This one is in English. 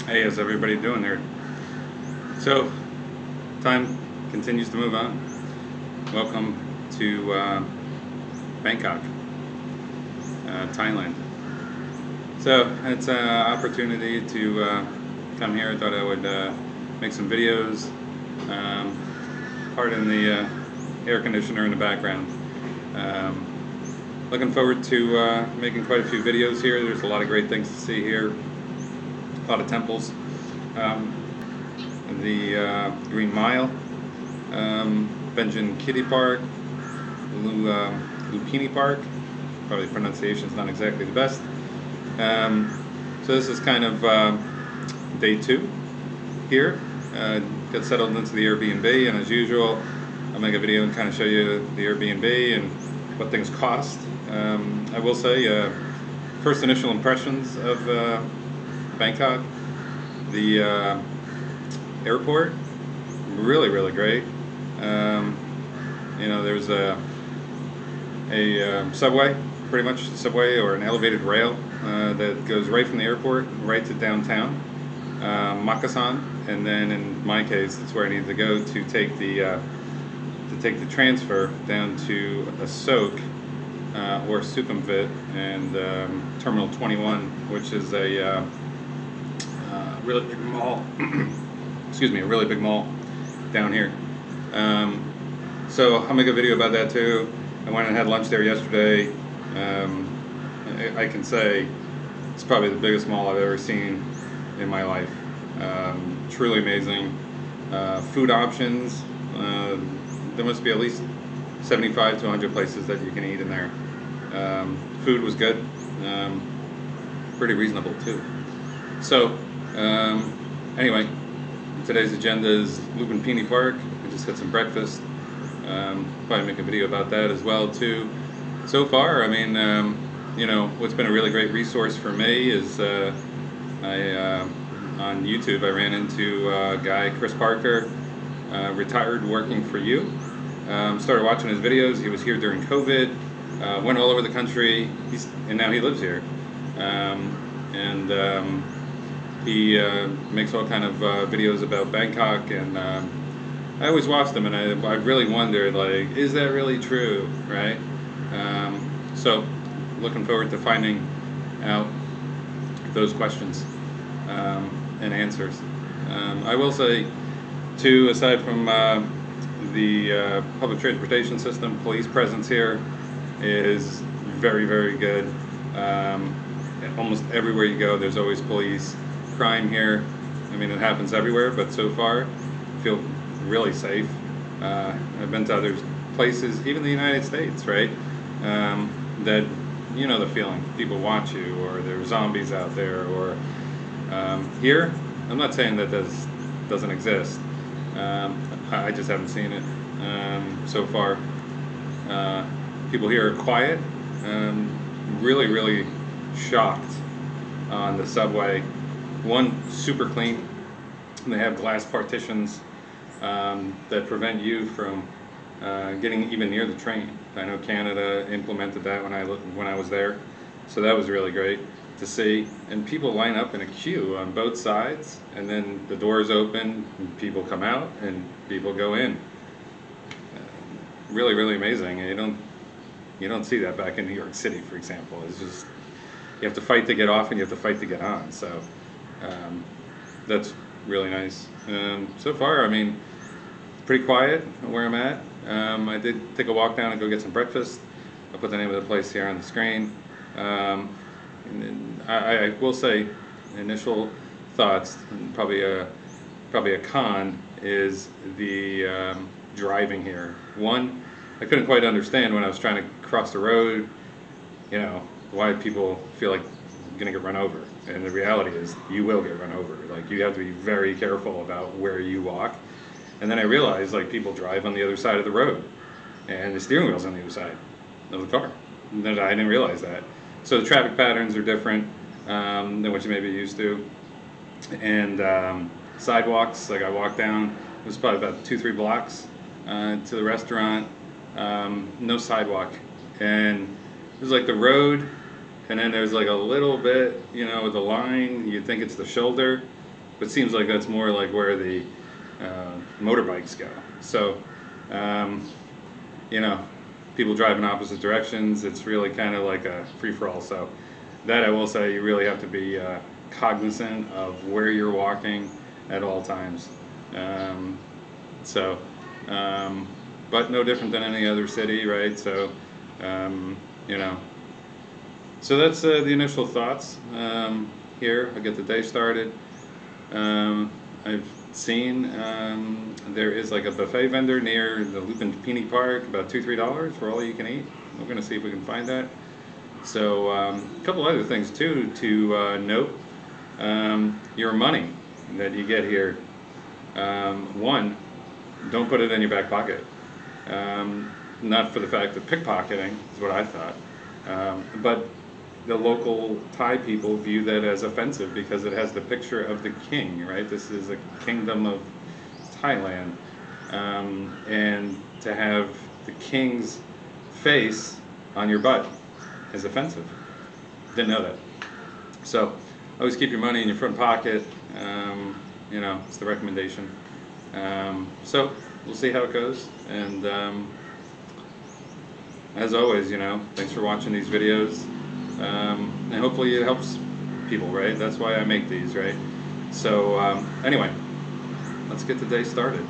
Hey, how's everybody doing there? So, time continues to move on. Welcome to Bangkok, Thailand. So, it's an opportunity to come here. I thought I would make some videos. Um, Pardon the air conditioner in the background. Um, Looking forward to making quite a few videos here. There's a lot of great things to see here. A lot of temples. Um, the Green Mile, Benjamin Kitty Park, Lupini Park. Probably the pronunciation's not exactly the best. Um, so this is kind of day two here. Got settled into the Airbnb, and as usual, I'll make a video and kind of show you the Airbnb and what things cost. I will say, first initial impressions of Bangkok, the airport, really great. Um, there's a subway, pretty much subway or an elevated rail that goes right from the airport right to downtown, Makasan, and then in my case, that's where I needed to go to take the transfer down to Asok or Sukhumvit and Terminal 21, which is a really big mall. Excuse me, a really big mall down here. So I'll make a video about that too. I went and had lunch there yesterday. I can say it's probably the biggest mall I've ever seen in my life. Truly amazing. Food options. There must be at least 75 to 100 places that you can eat in there. Food was good. Pretty reasonable too. So, anyway, today's agenda is Lupini Park. I just had some breakfast. Probably make a video about that as well too. So far, I mean, what's been a really great resource for me is on YouTube I ran into a guy, Chris Parker, retired working for you. Started watching his videos. He was here during COVID. Went all over the country. And now he lives here. He makes all kind of videos about Bangkok, and I always watched them, and I really wondered, like, is that really true, right? So, looking forward to finding out those questions and answers. I will say, too, aside from the public transportation system, police presence here is very good. Almost everywhere you go, there's always police. Crime here, I mean, it happens everywhere, but so far, I feel really safe. I've been to other places, even the United States, right? That, you know the feeling. People watch you, or there's zombies out there, or here, I'm not saying that this doesn't exist. I just haven't seen it so far. People here are quiet. Really shocked on the subway. One, super clean. They have glass partitions that prevent you from getting even near the train. I know Canada implemented that when I was there, so that was really great to see. And people line up in a queue on both sides, and then the doors open, and people come out, and people go in. Really amazing. And you don't see that back in New York City, for example. It's just you have to fight to get off, and you have to fight to get on. So that's really nice. So far, I mean, pretty quiet where I'm at. I did take a walk down and go get some breakfast. I'll put the name of the place here on the screen. And then I will say, initial thoughts, and probably a con, is the driving here. One, I couldn't quite understand when I was trying to cross the road, why people feel like you're gonna get run over. And the reality is, you will get run over. Like, you have to be very careful about where you walk. And then I realized, like, people drive on the other side of the road, and the steering wheel's on the other side of the car. And then I didn't realize that. So the traffic patterns are different than what you may be used to. And sidewalks, like I walked down, it was probably about 2-3 blocks to the restaurant. No sidewalk. And it was like the road, and then there's like a little bit, with the line, you'd think it's the shoulder, but it seems like that's more like where the motorbikes go. So, um, you know, people drive in opposite directions. It's really kind of like a free-for-all. So that I will say, you really have to be cognizant of where you're walking at all times. Um, so, um, but no different than any other city, right? So, um, you know, so that's the initial thoughts here. I'll get the day started. I've seen there is like a buffet vendor near the Lupin Park, about $2-3 for all you can eat. We're going to see if we can find that. So a couple other things too to note. Your money that you get here. One, don't put it in your back pocket. Not for the fact that pickpocketing is what I thought, but the local Thai people view that as offensive because it has the picture of the king, right? This is a kingdom of Thailand, and to have the king's face on your butt is offensive. Didn't know that. So always keep your money in your front pocket. You know, it's the recommendation. So we'll see how it goes. And as always, you know, thanks for watching these videos. And hopefully it helps people, right? That's why I make these, right? So anyway, let's get the day started.